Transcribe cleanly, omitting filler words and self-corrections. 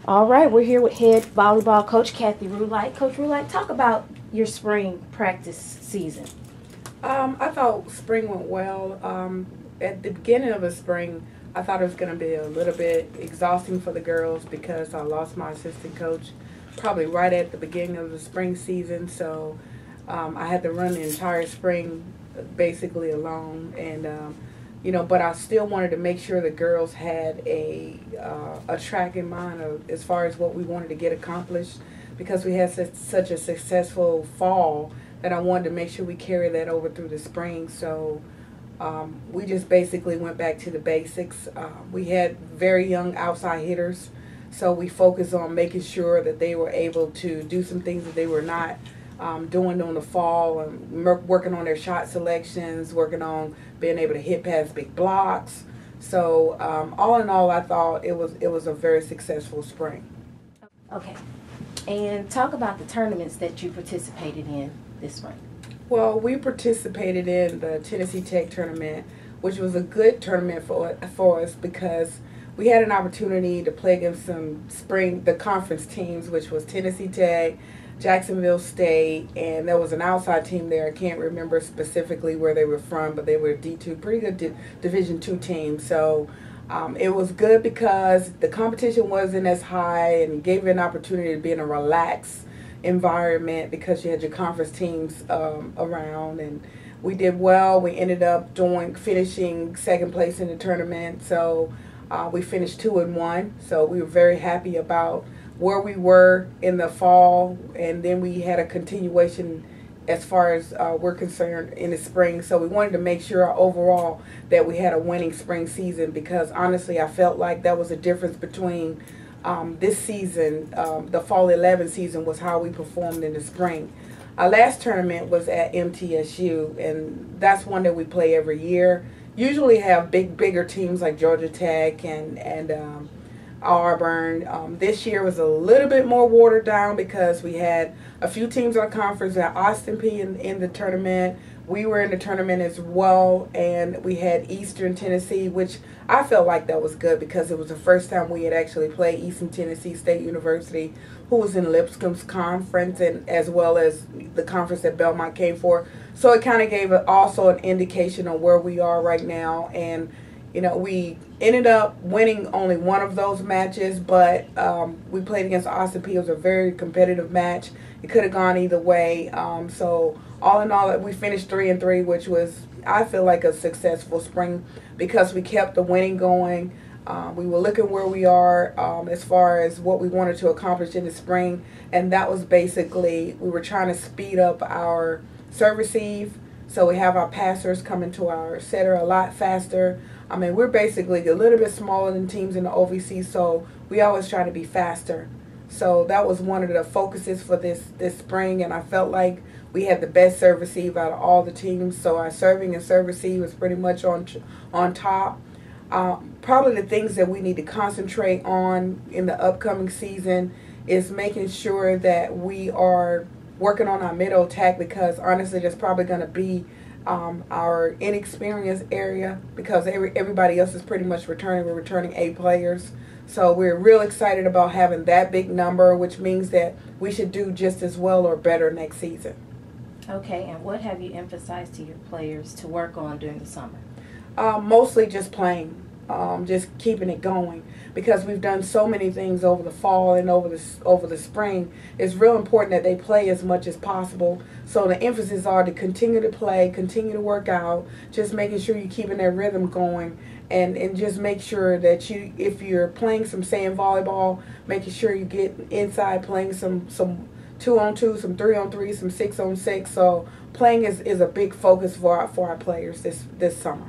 All right, we're here with head volleyball coach Kathy Roulhac. Coach Roulhac, talk about your spring practice season. I thought spring went well. At the beginning of the spring, I thought it was going to be a little bit exhausting for the girls because I lost my assistant coach probably right at the beginning of the spring season. So I had to run the entire spring basically alone, and but I still wanted to make sure the girls had a track in mind as far as what we wanted to get accomplished because we had such a successful fall that I wanted to make sure we carry that over through the spring. So we just basically went back to the basics. We had very young outside hitters, so we focused on making sure that they were able to do some things that they were not doing during the fall, and working on their shot selections, working on being able to hit past big blocks. So all in all, I thought it was a very successful spring. Okay, and talk about the tournaments that you participated in this spring. Well, we participated in the Tennessee Tech tournament, which was a good tournament for us because we had an opportunity to play against the conference teams, which was Tennessee Tech, Jacksonville State, and there was an outside team there. I can't remember specifically where they were from, but they were D2, pretty good Division II team. So it was good because the competition wasn't as high and gave you an opportunity to be in a relaxed environment because you had your conference teams around, and we did well. We ended up finishing second place in the tournament, so we finished 2-1. So we were very happy about where we were in the fall, and then we had a continuation as far as we're concerned in the spring. So we wanted to make sure overall that we had a winning spring season because honestly I felt like that was a difference between this season, the fall 11 season, was how we performed in the spring. Our last tournament was at MTSU, and that's one that we play every year. Usually have bigger teams like Georgia Tech and Auburn. This year was a little bit more watered down because we had a few teams on conference. At Austin P in the tournament. We were in the tournament as well, and we had Eastern Tennessee, which I felt like that was good because it was the first time we had actually played Eastern Tennessee State University, who was in Lipscomb's conference, and as well as the conference that Belmont came for. So it kind of gave also an indication on where we are right now, and we ended up winning only one of those matches, but we played against Austin P. It was a very competitive match. It could have gone either way. So all in all, we finished 3-3, which was, I feel like, a successful spring because we kept the winning going. We were looking where we are as far as what we wanted to accomplish in the spring, and that was basically we were trying to speed up our serve receive. So we have our passers coming to our setter a lot faster. I mean, we're basically a little bit smaller than teams in the OVC, so we always try to be faster. So that was one of the focuses for this spring, and I felt like we had the best serve receive out of all the teams. So our serving and serve receive was pretty much on top. Probably the things that we need to concentrate on in the upcoming season is making sure that we are working on our middle attack because honestly that's probably going to be our inexperienced area because everybody else is pretty much returning. We're returning 8 players. So we're real excited about having that big number, which means that we should do just as well or better next season. Okay, and what have you emphasized to your players to work on during the summer? Mostly just playing, just keeping it going because we've done so many things over the fall and over the spring. It's real important that they play as much as possible. So the emphasis are to continue to play, continue to work out, just making sure you're keeping that rhythm going, and just make sure that if you're playing some sand volleyball, making sure you get inside playing some 2-on-2, some 3-on-3, some 6-on-6. So playing is a big focus for our players this summer.